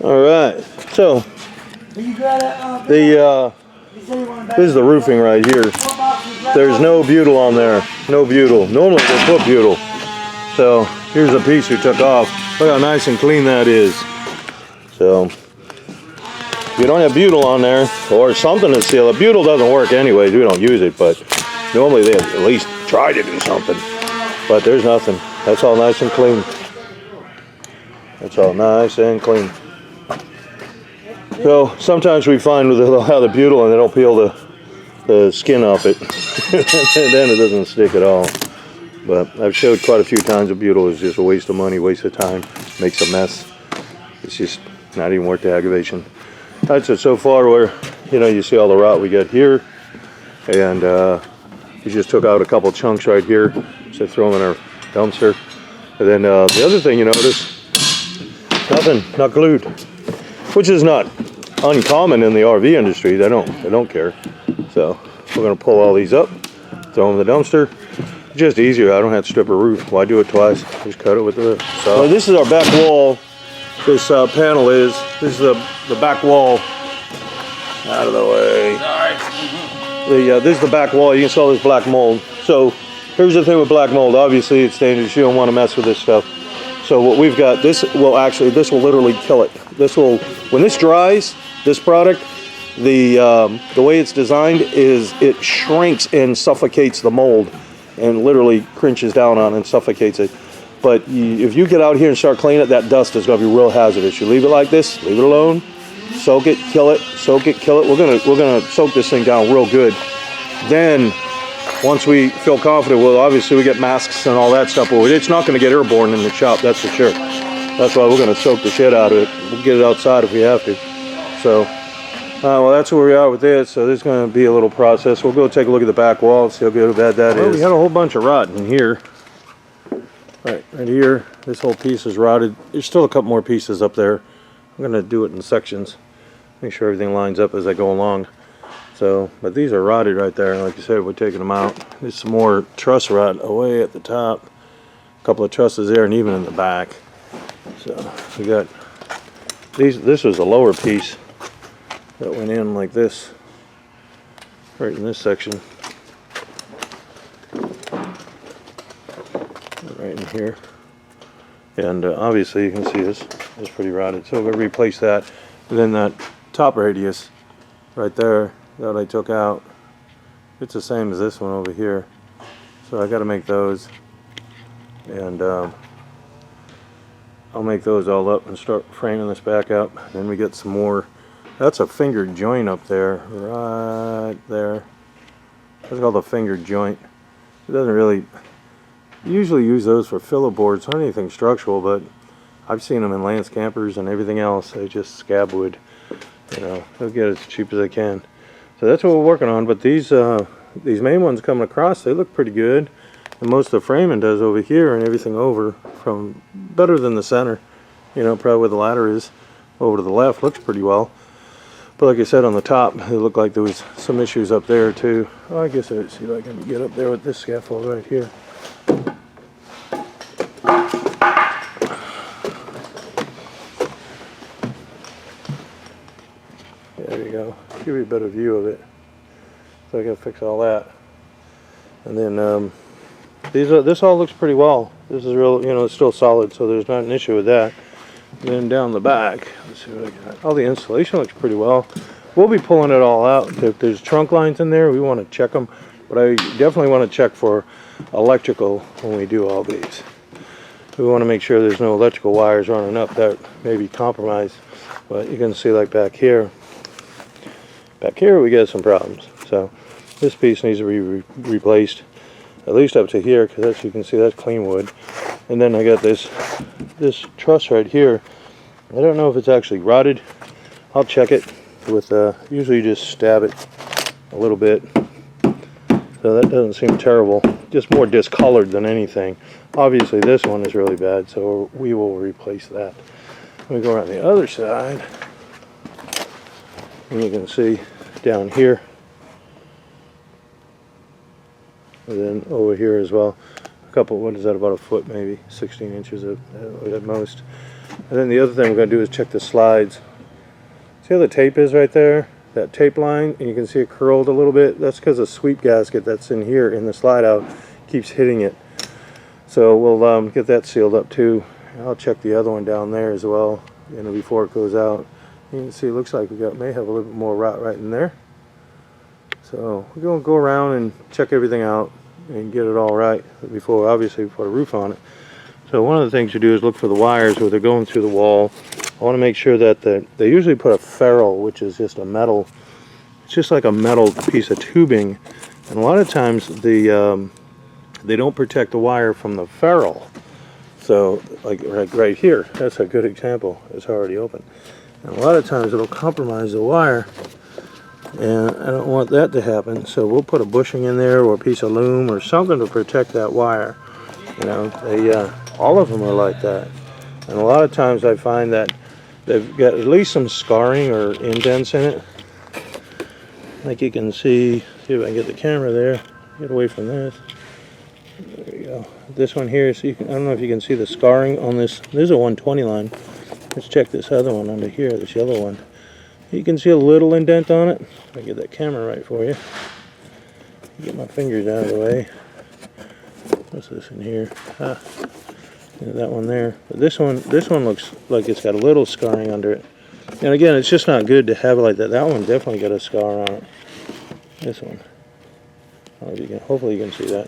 All right, so this is the roofing right here. There's no butyl on there, no butyl. Normally they put butyl. So here's a piece we took off. Look how nice and clean that is. So if you don't have butyl on there or something to seal it, butyl doesn't work anyways. We don't use it, but normally they at least try to do something. But there's nothing. That's all nice and clean. That's all nice and clean. So sometimes we find they'll have the butyl and they don't peel the skin off it. And then it doesn't stick at all. But I've showed quite a few times the butyl is just a waste of money, waste of time, makes a mess. It's just not even worth the aggravation. That's it so far where, you see all the rot we got here. And we just took out a couple chunks right here. So throw them in our dumpster. And then the other thing you notice, nothing, not glued. Which is not uncommon in the RV industry. They don't care. So we're gonna pull all these up, throw them in the dumpster. Just easier. I don't have to strip a roof. Why do it twice? Just cut it with the saw. So this is our back wall. This panel is. This is the back wall. Out of the way. This is the back wall. You can see all this black mold. So here's the thing with black mold. Obviously it's dangerous. You don't want to mess with this stuff. So what we've got, this will literally kill it. When this dries, this product, the way it's designed is it shrinks and suffocates the mold and literally crunches down on it and suffocates it. But if you get out here and start cleaning it, that dust is going to be real hazardous. You leave it like this, leave it alone, soak it, kill it, soak it, kill it. We're gonna soak this thing down real good. Then once we feel confident, well, obviously we get masks and all that stuff, but it's not going to get airborne in the shop, that's for sure. That's why we're going to soak the shit out of it. We'll get it outside if we have to. So, well, that's where we are with this. So this is going to be a little process. We'll go take a look at the back wall and see how good or bad that is. We had a whole bunch of rot in here. Right here, this whole piece is rotted. There's still a couple more pieces up there. I'm going to do it in sections. Make sure everything lines up as I go along. So, but these are rotted right there. Like I said, we're taking them out. There's some more truss rot away at the top. A couple of trusses there and even in the back. So we got these. This was a lower piece that went in like this, right in this section, right in here. And obviously you can see this is pretty rotted. So we're gonna replace that. And then that top radius right there that I took out, it's the same as this one over here. So I got to make those, and I'll make those all up and start framing this back up. Then we get some more. That's a fingered joint up there, right there. That's called a fingered joint. It doesn't really, usually use those for filler boards, not anything structural, but I've seen them in Lance campers and everything else. They just scab wood. They'll get it as cheap as they can. So that's what we're working on. But these main ones coming across, they look pretty good. And most of the framing does over here and everything over from better than the center. Probably where the ladder is over to the left looks pretty well. But like I said, on the top, it looked like there was some issues up there too. Well, I guess I'd see if I can get up there with this scaffold right here. There you go. Give you a better view of it. So I gotta fix all that. And then this all looks pretty well. This is real, it's still solid, so there's not an issue with that. And then down the back, let's see what I got. All the insulation looks pretty well. We'll be pulling it all out. If there's trunk lines in there, we want to check them. But I definitely want to check for electrical when we do all these. We want to make sure there's no electrical wires running up that may be compromised. But you can see like back here we got some problems. So this piece needs to be replaced, at least up to here, because as you can see, that's clean wood. And then I got this truss right here. I don't know if it's actually rotted. I'll check it with usually you just stab it a little bit. So that doesn't seem terrible. Just more discolored than anything. Obviously this one is really bad, so we will replace that. Let me go around the other side. And you can see down here, and then over here as well, a couple, what is that, about a foot maybe, 16 inches at most. And then the other thing we're going to do is check the slides. See how the tape is right there? That tape line, and you can see it curled a little bit. That's because the sweep gasket that's in here in the slide out keeps hitting it. So we'll get that sealed up too. I'll check the other one down there as well, before it goes out. You can see it looks like may have a little bit more rot right in there. So we're going to go around and check everything out and get it all right before, obviously, we put a roof on it. So one of the things you do is look for the wires where they're going through the wall. I want to make sure that they usually put a ferrule, which is just a metal, it's just like a metal piece of tubing. And a lot of times they don't protect the wire from the ferrule. So like right here, that's a good example. It's already open. And a lot of times it'll compromise the wire. And I don't want that to happen. So we'll put a bushing in there or a piece of loom or something to protect that wire. All of them are like that. And a lot of times I find that they've got at least some scarring or indents in it. Like you can see if I can get the camera there, get away from this. There you go. This one here, so I don't know if you can see the scarring on this. This is a 120 line. Let's check this other one under here, this yellow one. You can see a little indent on it. If I get that camera right for you. Get my fingers out of the way. What's this in here? That one there. But this one looks like it's got a little scarring under it. And again, it's just not good to have it like that. That one definitely got a scar on it. This one. Hopefully you can see that.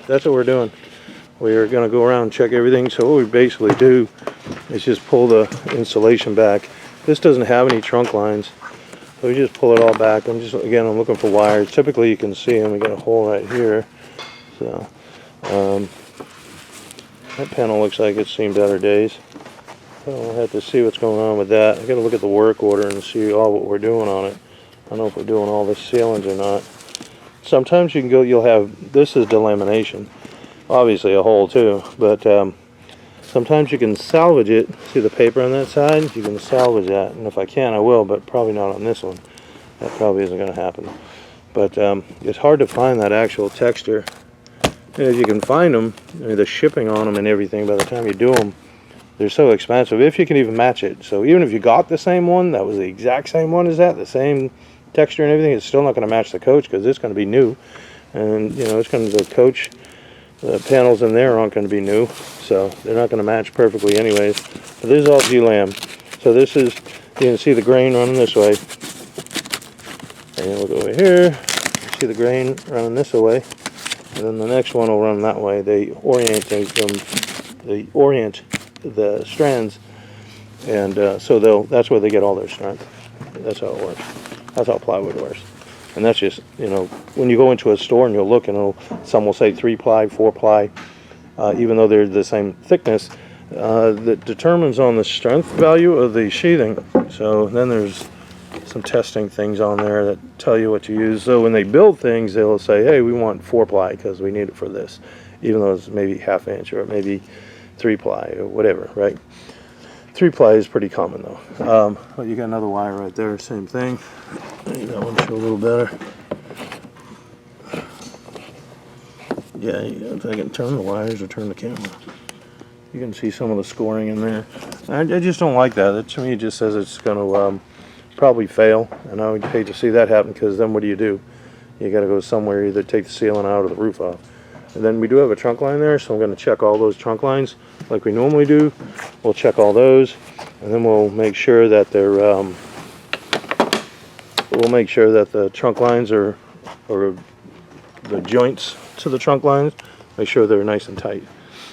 That's what we're doing. We're going to go around and check everything. So what we basically do is just pull the insulation back. This doesn't have any trunk lines. So we just pull it all back. I'm looking for wires. Typically you can see them. We got a hole right here. So that panel looks like it's seen better days. So we'll have to see what's going on with that. I got to look at the work order and see what we're doing on it. I don't know if we're doing all the ceilings or not. Sometimes you'll have, this is delamination. Obviously a hole too, but sometimes you can salvage it. See the paper on that side? You can salvage that, and if I can I will, but probably not on this one. That probably isn't going to happen. But it's hard to find that actual texture. And if you can find them, the shipping on them and everything, by the time you do them, they're so expensive, if you can even match it. So even if you got the same one, that was the exact same one as that, the same texture and everything, it's still not going to match the coach because it's going to be new. And it's going to, the coach, the panels in there aren't going to be new, so they're not going to match perfectly anyways. But this is all G-Lam. So this is, you can see the grain running this way. And look over here, you see the grain running this way. And then the next one will run that way. They orient the strands, and so that's where they get all their strength. That's how it works. That's how plywood works. And that's just, when you go into a store and you'll look, some will say 3-ply, 4-ply, even though they're the same thickness, that determines on the strength value of the sheathing. So then there's some testing things on there that tell you what to use. So when they build things, they'll say, hey, we want 4-ply because we need it for this, even though it's maybe 1/2 inch or maybe 3-ply or whatever, right? 3-ply is pretty common though. But you got another wire right there, same thing. Maybe that one show a little better. Yeah, if I can turn the wires or turn the camera, you can see some of the scoring in there. I just don't like that. That to me just says it's going to probably fail, and I would hate to see that happen, because then what do? You got to go somewhere, either take the ceiling out or the roof off. And then we do have a trunk line there, so I'm going to check all those trunk lines like we normally do. We'll check all those, and then we'll make sure that they're the trunk lines or the joints to the trunk lines, make sure they're nice and tight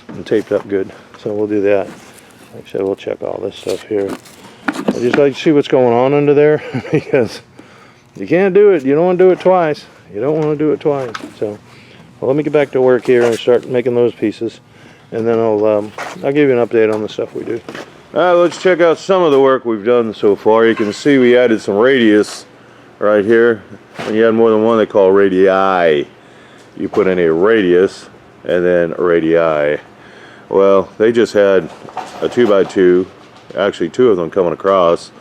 and taped up good. So we'll do that. Like I said, we'll check all this stuff here. I just like to see what's going on under there, because you can't do it. You don't want to do it twice. You don't want to do it twice. So, well, let me get back to work here and start making those pieces, and then I'll give you an update on the stuff we do. All right, let's check out some of the work we've done so far. You can see we added some radius right here. When you add more than one, they call radii. You put in a radius and then a radii. Well, they just had a 2x2, actually 2 of them coming across,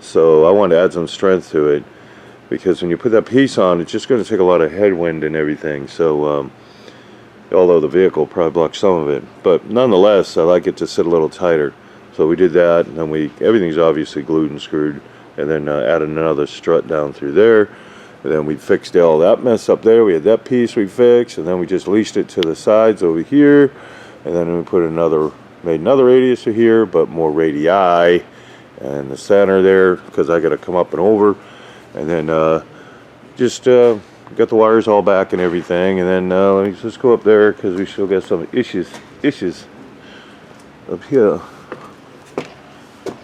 so I wanted to add some strength to it, because when you put that piece on, it's just going to take a lot of headwind and everything. So although the vehicle probably blocks some of it. But nonetheless, I like it to sit a little tighter. So we did that, and then everything's obviously glued and screwed, and then added another strut down through there. And then we fixed all that mess up there. We had that piece we fixed, and then we just leashed it to the sides over here, and then we made another radius to here, but more radii in the center there, because I got to come up and over, and then just got the wires all back and everything. And then let me just go up there, because we still got some issues up here.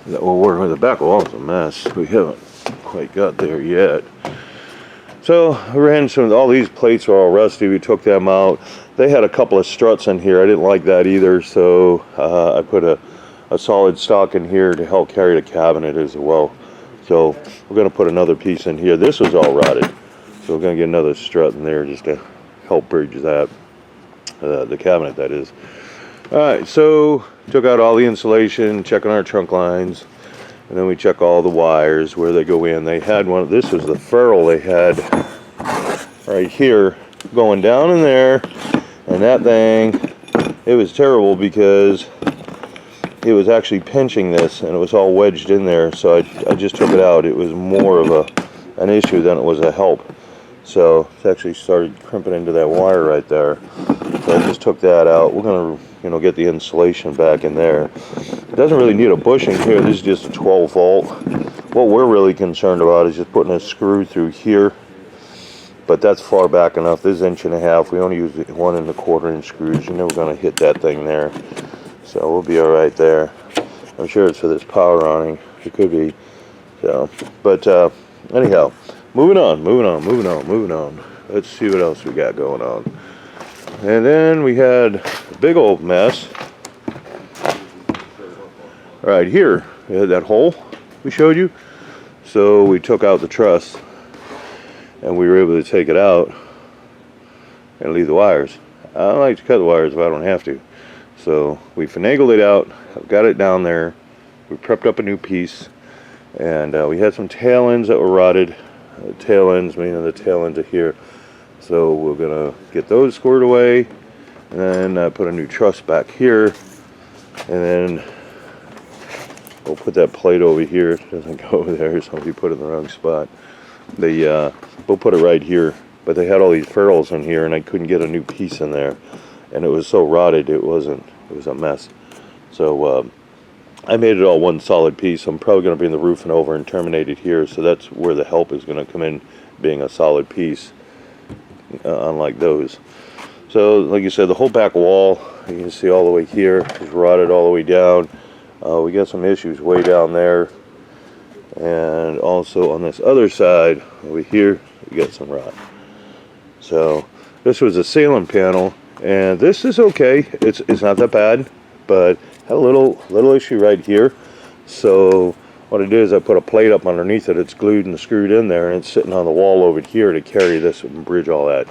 Well, the back wall's a mess. We haven't quite got there yet. So I ran all these plates are all rusty. We took them out. They had a couple of struts in here. I didn't like that either, so I put a solid stock in here to help carry the cabinet as well. So we're going to put another piece in here. This was all rotted, so we're going to get another strut in there just to help bridge that, the cabinet, that is. Alright, so took out all the insulation, checking our trunk lines, and then we check all the wires where they go in. They had this was the ferrule they had right here going down in there, and that thing, it was terrible because it was actually pinching this, and it was all wedged in there. So I just took it out. It was more of an issue than it was a help. So it actually started crimping into that wire right there. So I just took that out. We're going to get the insulation back in there. It doesn't really need a bushing here. This is just a 12 volt. What we're really concerned about is just putting a screw through here, but that's far back enough. This is 1.5 inch. We only use 1 1/4 inch screws. You're never going to hit that thing there, so we'll be all right there. I'm sure it's for this power awning. It could be. So, but anyhow, moving on. Let's see what else we got going on. And then we had a big old mess right here. We had that hole we showed you. So we took out the truss, and we were able to take it out and leave the wires. I don't like to cut the wires if I don't have to. So we finagled it out, got it down there. We prepped up a new piece, and we had some tail ends that were rotted. Tail ends, meaning the tail ends are here. So we're gonna get those squared away, and then put a new truss back here, and then we'll put that plate over here. It doesn't go over there, so if you put it in the wrong spot, we'll put it right here. But they had all these ferrules in here, and I couldn't get a new piece in there, and it was so rotted it was a mess. So I made it all one solid piece. I'm probably going to bring the roofing over and terminate it here, so that's where the help is going to come in, being a solid piece, unlike those. So like you said, the whole back wall, you can see all the way here, is rotted all the way down. We got some issues way down there, and also on this other side over here we got some rot. So this was a ceiling panel, and this is okay. It's not that bad, but had a little issue right here. So what I did is I put a plate up underneath it. It's glued and screwed in there, and it's sitting on the wall over here to carry this and bridge all that.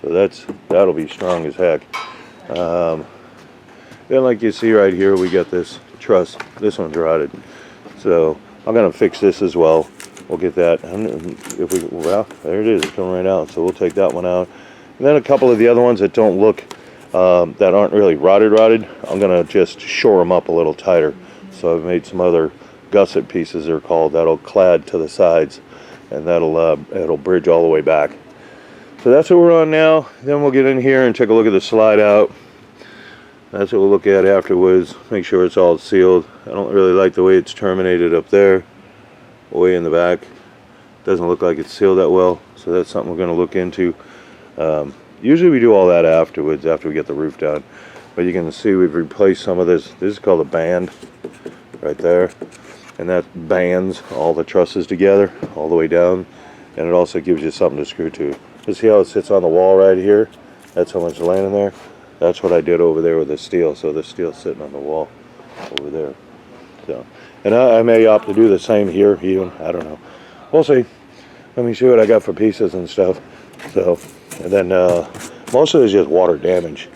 So that'll be strong as heck. Then like you see right here, we got this truss. This one's rotted. So I'm gonna fix this as well. We'll get that. Well, there it is. It's coming right out. So we'll take that one out. And then a couple of the other ones that don't look, that aren't really rotted, I'm gonna just shore them up a little tighter. So I've made some other gusset pieces, they're called, that'll clad to the sides, and it'll bridge all the way back. So that's what we're on now. Then we'll get in here and take a look at the slide out. That's what we'll look at afterwards. Make sure it's all sealed. I don't really like the way it's terminated up there, way in the back. Doesn't look like it's sealed that well, so that's something we're going to look into. Usually we do all that afterwards, after we get the roof done. But you can see we've replaced some of this. This is called a band right there, and that bands all the trusses together all the way down, and it also gives you something to screw to. You see how it sits on the wall right here? That's how much is laying in there. That's what I did over there with the steel. So the steel's sitting on the wall over there. So, and I may opt to do the same here even. I don't know. We'll see. Let me see what I got for pieces and stuff. So, and then most of it is just water damage.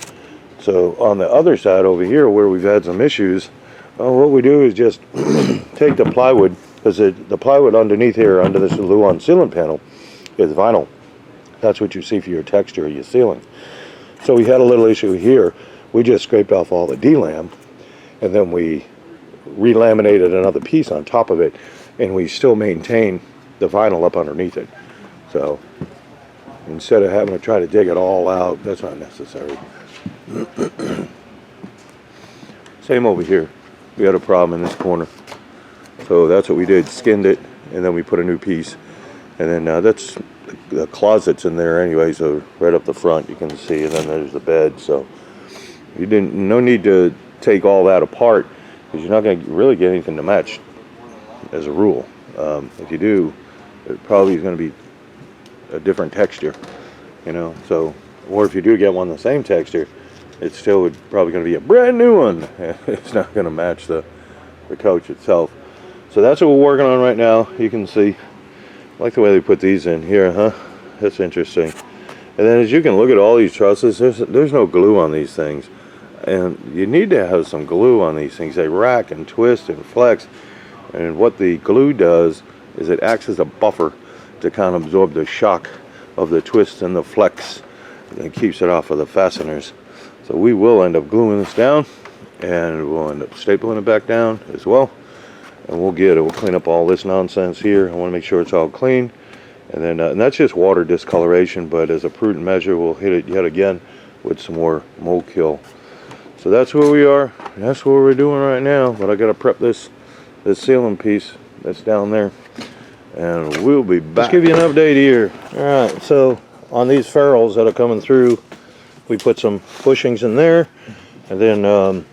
So on the other side over here where we've had some issues, what we do is just take the plywood, because the plywood underneath here, under this Luan ceiling panel, is vinyl. That's what you see for your texture of your ceiling. So we had a little issue here. We just scraped off all the D-lam, and then we relaminated another piece on top of it, and we still maintain the vinyl up underneath it. So instead of having to try to dig it all out, that's not necessary. Same over here. We had a problem in this corner. So that's what we did, skinned it, and then we put a new piece. And then that's the closets in there anyway, so right up the front you can see, and then there's the bed. So no need to take all that apart, because you're not going to really get anything to match as a rule. If you do, it probably is going to be a different texture, you know. So, or if you do get one the same texture, it's still probably going to be a brand new one. It's not going to match the coach itself. So that's what we're working on right now. You can see, I like the way they put these in here, huh? That's interesting. And then as you can look at all these trusses, there's no glue on these things. And you need to have some glue on these things. They rack and twist and flex. And what the glue does is it acts as a buffer to kind of absorb the shock of the twist and the flex, and it keeps it off of the fasteners. So we will end up gluing this down, and we'll end up stapling it back down as well. And we'll clean up all this nonsense here. I want to make sure it's all clean. And then and that's just water discoloration, but as a prudent measure, we'll hit it yet again with some more mold kill. So that's where we are. That's what we're doing right now. But I got to prep this ceiling piece that's down there, and we'll be back. Let's give you an update here. All right, so on these ferrules that are coming through, we put some bushings in there, and then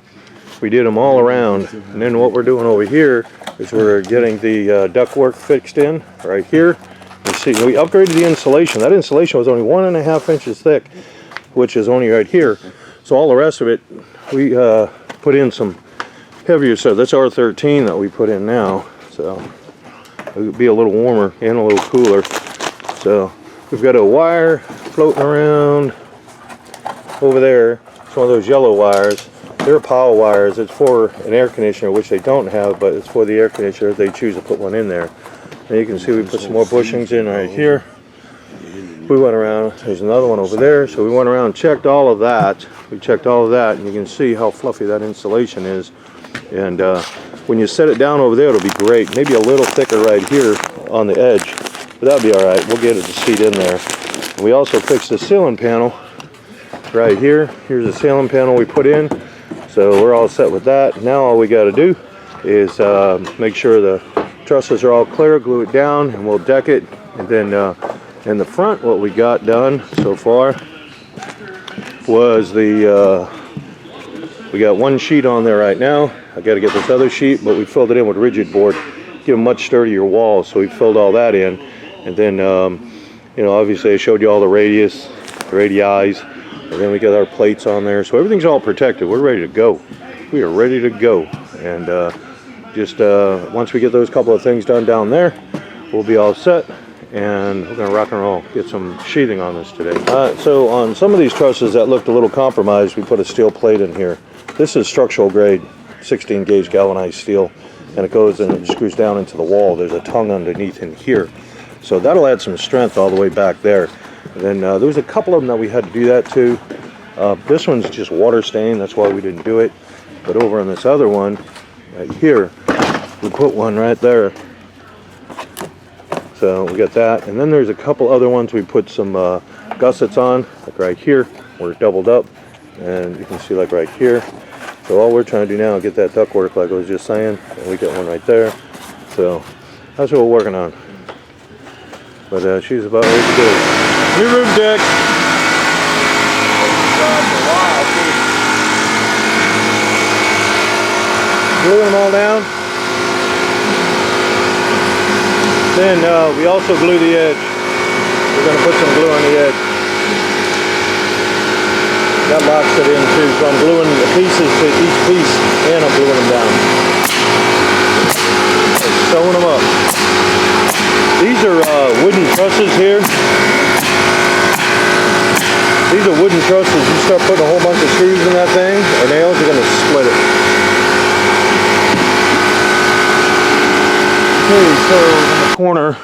we did them all around. And then what we're doing over here is we're getting the ductwork fixed in right here. You see, we upgraded the insulation. That insulation was only 1.5 inches thick, which is only right here. So all the rest of it, we put in some heavier stuff. That's R13 that we put in now. So it'll be a little warmer and a little cooler. So we've got a wire floating around over there. It's one of those yellow wires. They're power wires. It's for an air conditioner, which they don't have, but it's for the air conditioner if they choose to put one in there. And you can see we put some more bushings in right here. We went around, there's another one over there, so we went around and checked all of that. We checked all of that, and you can see how fluffy that insulation is. And when you set it down over there, it'll be great. Maybe a little thicker right here on the edge, but that'll be all right. We'll get it to seat in there. We also fixed the ceiling panel right here. Here's the ceiling panel we put in, so we're all set with that. Now all we got to do is make sure the trusses are all clear, glue it down, and we'll deck it. And then in the front, what we got done so far was we got one sheet on there right now. I got to get this other sheet, but we filled it in with rigid board, give a much sturdier wall. So we filled all that in, and then you know, obviously I showed you all the radii, and then we got our plates on there. So everything's all protected. We're ready to go. We are ready to go. And just once we get those couple of things done down there, we'll be all set. And we're going to rock and roll, get some sheathing on this today. So on some of these trusses that looked a little compromised, we put a steel plate in here. This is structural grade 16 gauge galvanized steel, and it goes and it screws down into the wall. There's a tongue underneath in here. So that'll add some strength all the way back there. And then there was a couple of them that we had to do that to. This one's just water stained, that's why we didn't do it. But over on this other one, right here, we put one right there. So we got that, and then there's a couple other ones we put some gussets on, like right here, where it doubled up, and you can see like right here. So all we're trying to do now is get that ductwork, like I was just saying, and we got one right there. So that's what we're working on. But she's about ready to go. New roof deck. Gluing them all down. Then we also glue the edge. We're going to put some glue on the edge. That locks it in too, so I'm gluing the pieces to each piece, and I'm gluing them down. And sewing them up. These are wooden trusses here. These are wooden trusses. You start putting a whole bunch of screws in that thing, or nails, you're going to split it. Okay, so in the corner,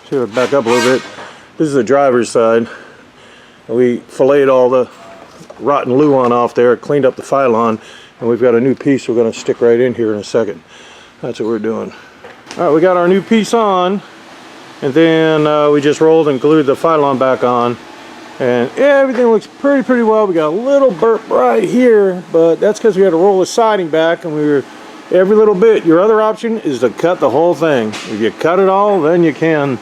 should back up a little bit. This is the driver's side. We filleted all the rotten Luan off there, cleaned up the Phylon, and we've got a new piece we're going to stick right in here in a second. That's what we're doing. All right, we got our new piece on, and then we just rolled and glued the Phylon back on, and everything looks pretty well. We got a little burp right here, but that's because we had to roll the siding back, and we were every little bit. Your other option is to cut the whole thing. If you cut it all, then you can,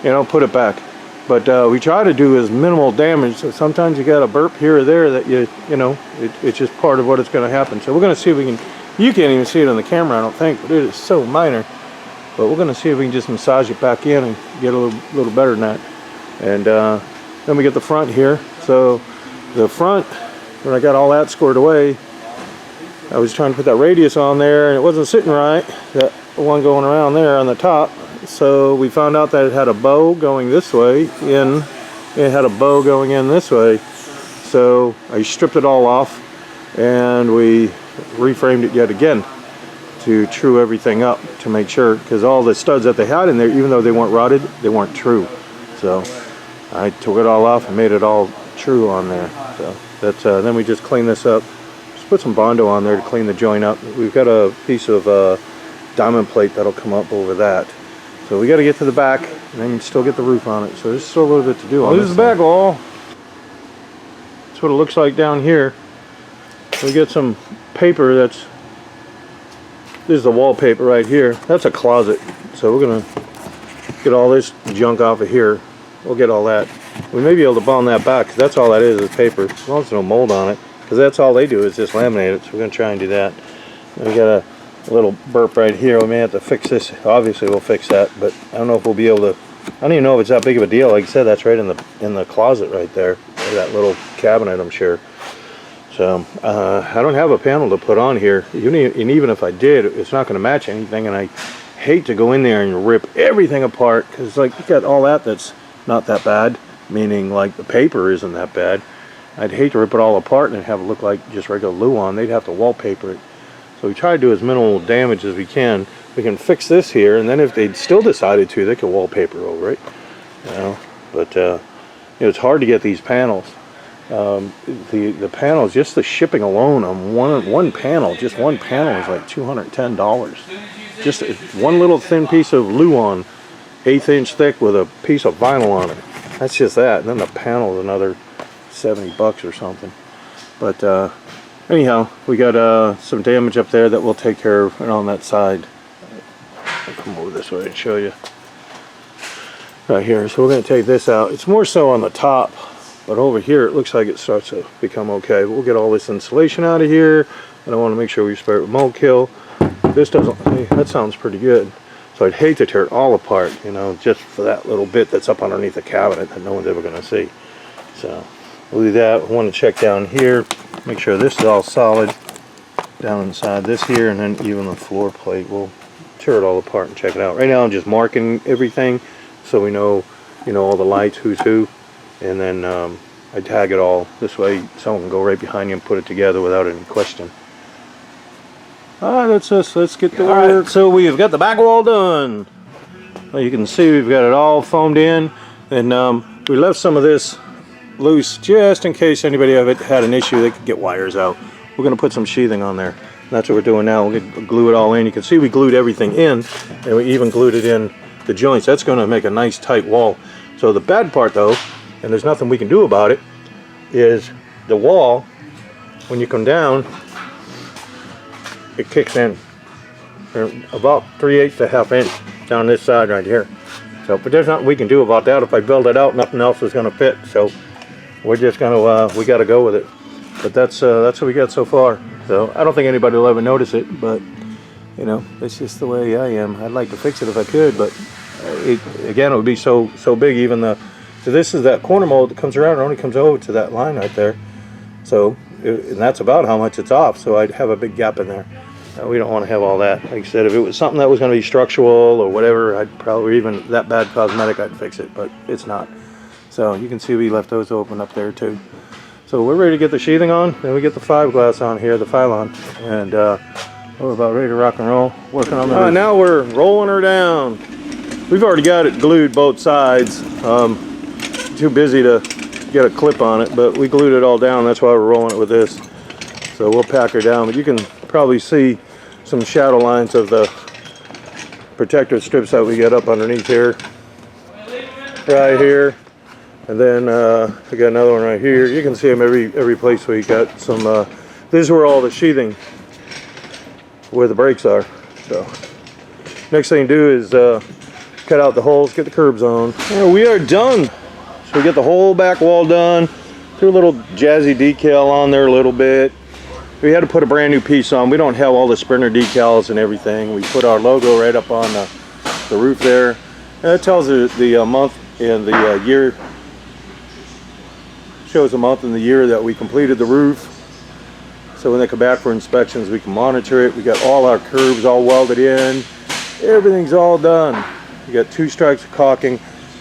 you know, put it back. But we try to do as minimal damage, so sometimes you got a burp here or there that you know, it's just part of what is going to happen. So we're going to see if we can, you can't even see it on the camera, I don't think, but it is so minor. But we're going to see if we can just massage it back in and get a little better than that. And then we get the front here. So the front, when I got all that scored away, I was trying to put that radius on there and it wasn't sitting right, that one going around there on the top. So we found out that it had a bow going this way in, it had a bow going in this way. So I stripped it all off and we reframed it yet again to true everything up to make sure, because all the studs that they had in there, even though they weren't rotted, they weren't true. So I took it all off and made it all true on there. So that's then we just clean this up. Just put some Bondo on there to clean the joint up. We've got a piece of diamond plate that'll come up over that. So we got to get to the back and then still get the roof on it. So there's still a little bit to do on this. This is the back wall. That's what it looks like down here. We get some paper that's, this is the wallpaper right here. That's a closet. So we're going to get all this junk off of here. We'll get all that. We may be able to bond that back, because that's all that is paper. As long as there's no mold on it. Because that's all they do is just laminate it. So we're going to try and do that. And we got a little burp right here. We may have to fix this. Obviously we'll fix that, but I don't know if we'll be able to. I don't even know if it's that big of a deal. Like I said, that's right in the closet right there, that little cabinet, I'm sure. So I don't have a panel to put on here, and even if I did, it's not going to match anything, and I hate to go in there and rip everything apart, because like you got all that's not that bad, meaning like the paper isn't that bad. I'd hate to rip it all apart and have it look like just regular Luan. They'd have to wallpaper it. So we try to do as minimal damage as we can. We can fix this here, and then if they still decided to, they could wallpaper over it. You know, but you know, it's hard to get these panels. The panels, just the shipping alone on one panel, just one panel is like $210. Just one little thin piece of Luan, 1/8 inch thick with a piece of vinyl on it. That's just that. And then the panel is another $70 or something. But anyhow, we got some damage up there that we'll take care of, and on that side. I'll come over this way and show you. Right here. So we're going to take this out. It's more so on the top, but over here it looks like it starts to become okay. We'll get all this insulation out of here, and I want to make sure we spray it with mold kill. This doesn't, hey, that sounds pretty good. So I'd hate to tear it all apart, you know, just for that little bit that's up underneath the cabinet that no one's ever going to see. So we'll do that. We want to check down here, make sure this is all solid down inside this here, and then even the floor plate. We'll tear it all apart and check it out. Right now I'm just marking everything so we know, you know, all the lights, who's who, and then I tag it all. This way someone can go right behind you and put it together without any question. Alright, that's us. Let's get to work. So we've got the back wall done. Well, you can see we've got it all foamed in, and we left some of this loose just in case anybody had an issue. They could get wires out. We're going to put some sheathing on there. That's what we're doing now. We'll glue it all in. You can see we glued everything in, and we even glued it in the joints. That's going to make a nice tight wall. So the bad part though, and there's nothing we can do about it, is the wall, when you come down, it kicks in about 3/8 to 1/2 inch down this side right here. So, but there's nothing we can do about that. If I build it out, nothing else is going to fit. So we're just going to we got to go with it. But that's what we got so far. So I don't think anybody will ever notice it, but you know, it's just the way I am. I'd like to fix it if I could, but again, it would be so big. Even so this is that corner mold that comes around. It only comes over to that line right there. So and that's about how much it's off. So I'd have a big gap in there. We don't want to have all that. Like I said, if it was something that was going to be structural or whatever, I'd probably, even that bad cosmetic, I'd fix it, but it's not. So you can see we left those open up there too. So we're ready to get the sheathing on, then we get the fiberglass on here, the Phylon, and we're about ready to rock and roll, working on that. Now we're rolling her down. We've already got it glued both sides. Too busy to get a clip on it, but we glued it all down. That's why we're rolling it with this. So we'll pack her down, but you can probably see some shadow lines of the protective strips that we get up underneath here, right here, and then I got another one right here. You can see them every place where you got some. This is where all the sheathing, where the brakes are. So next thing to do is cut out the holes, get the curbs on. Yeah, we are done. So we get the whole back wall done. Threw a little jazzy decal on there a little bit. We had to put a brand new piece on. We don't have all the Sprinter decals and everything. We put our logo right up on the roof there. And it tells the month and the year. Shows the month and the year that we completed the roof. So when they come back for inspections, we can monitor it. We got all our curbs all welded in. Everything's all done. We got 2 strikes of caulking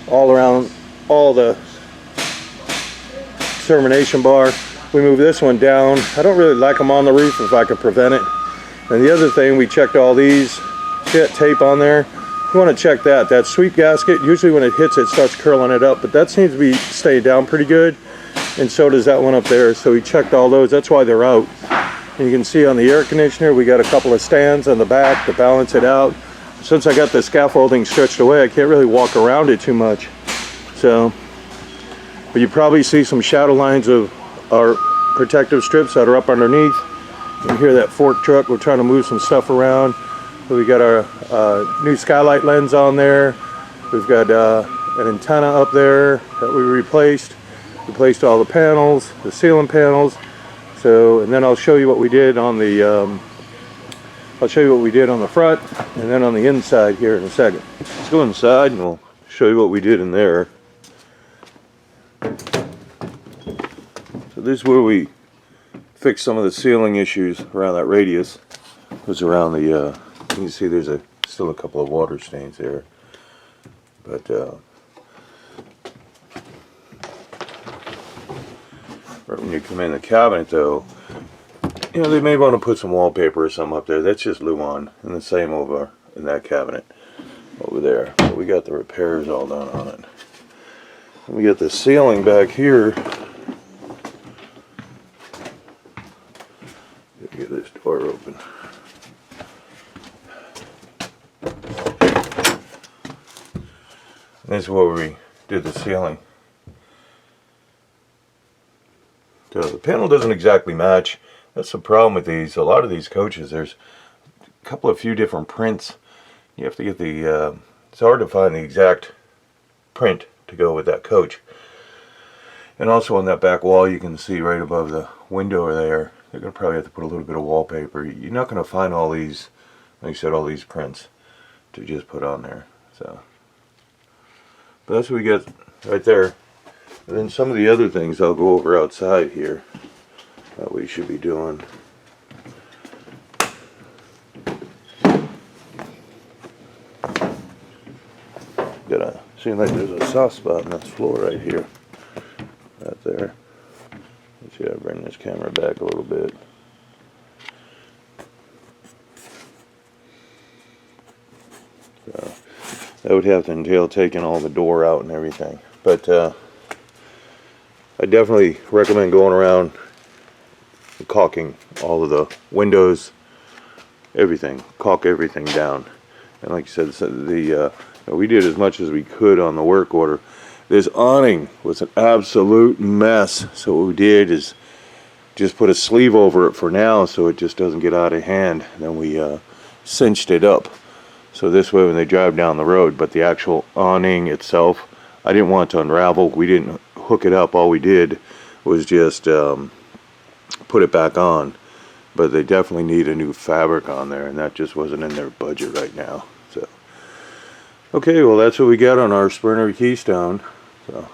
all around all the termination bar. We moved this one down. I don't really like them on the roof if I can prevent it. And the other thing, we checked all these. See that tape on there? You want to check that. That sweep gasket, usually when it hits it starts curling it up, but that seems to be staying down pretty good. And so does that one up there. So we checked all those. That's why they're out. And you can see on the air conditioner, we got a couple of stands on the back to balance it out. Since I got the scaffolding stretched away, I can't really walk around it too much. So, but you probably see some shadow lines of our protective strips that are up underneath. You hear that fork truck. We're trying to move some stuff around. We got our new skylight lens on there. We've got an antenna up there that we replaced. Replaced all the panels, the ceiling panels. So, and then I'll show you what we did on the front, and then on the inside here in a second. Let's go inside and we'll show you what we did in there. So this is where we fixed some of the ceiling issues around that radius. It was around the, you can see there's still a couple of water stains there. But right when you come in the cabinet though, you know, they may want to put some wallpaper or something up there. That's just Luan, and the same over in that cabinet over there. But we got the repairs all done on it. And we got the ceiling back here. Get this door open. This is where we did the ceiling. So the panel doesn't exactly match. That's the problem with these. A lot of these coaches, there's a few different prints. You have to get the, it's hard to find the exact print to go with that coach. And also on that back wall, you can see right above the window there, they're going to probably have to put a little bit of wallpaper. You're not going to find all these, like I said, all these prints to just put on there. So, but that's what we got right there. And then some of the other things I'll go over outside here that we should be doing. Seems like there's a soft spot in this floor right here. Right there. Let's see, I'll bring this camera back a little bit. So that would have to entail taking all the door out and everything. But I definitely recommend going around and caulking all of the windows, everything, caulk everything down. And like I said, we did as much as we could on the work order. This awning was an absolute mess. So what we did is just put a sleeve over it for now so it just doesn't get out of hand. And then we cinched it up. So this way when they drive down the road, but the actual awning itself, I didn't want it to unravel. We didn't hook it up. All we did was just put it back on. But they definitely need a new fabric on there, and that just wasn't in their budget right now. So, okay, well that's what we got on our Sprinter Keystone. So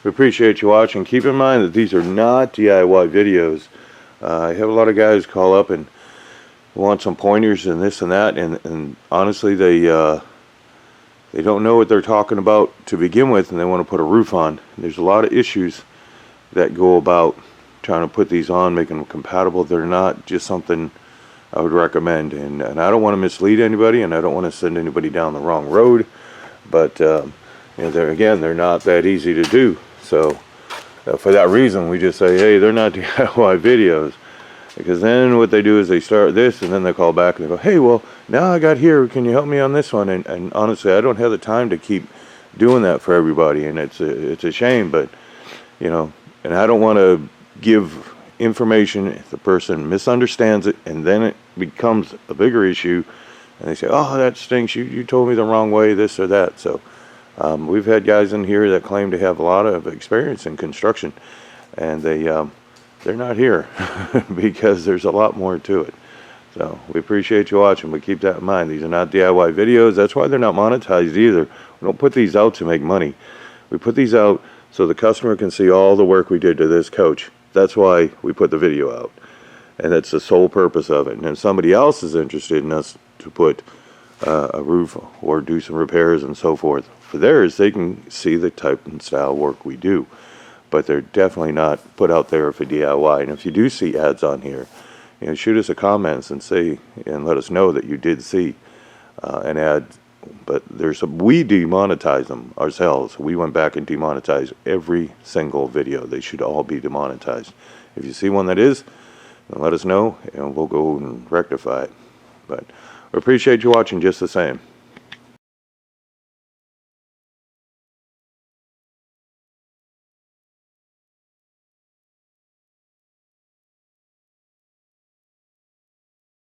we appreciate you watching. Keep in mind that these are not DIY videos. I have a lot of guys call up and want some pointers and this and that, and honestly they don't know what they're talking about to begin with, and they want to put a roof on. There's a lot of issues that go about trying to put these on, making them compatible. They're not just something I would recommend, and I don't want to mislead anybody, and I don't want to send anybody down the wrong road, but you know, they're not that easy to do. So For that reason, we just say, hey, they're not DIY videos. Because then what they do is they start this, and then they call back and they go, hey, well, now I got here, can you help me on this one? And honestly, I don't have the time to keep doing that for everybody, and it's a shame, but, you know, and I don't want to give information if the person misunderstands it, and then it becomes a bigger issue, and they say, oh, that stinks, you told me the wrong way, this or that. So we've had guys in here that claim to have a lot of experience in construction, and they're not here because there's a lot more to it. So we appreciate you watching, but keep that in mind. These are not DIY videos. That's why they're not monetized either. We don't put these out to make money. We put these out so the customer can see all the work we did to this coach. That's why we put the video out. And that's the sole purpose of it. And if somebody else is interested in us to put a roof or do some repairs and so forth for theirs, they can see the type and style work we do. But they're definitely not put out there for DIY. And if you do see ads on here, you know, shoot us a comments and say, and let us know that you did see an ad. But we demonetize them ourselves. We went back and demonetized every single video. They should all be demonetized. If you see one that is, then let us know and we'll go and rectify it. But we appreciate you watching just the same.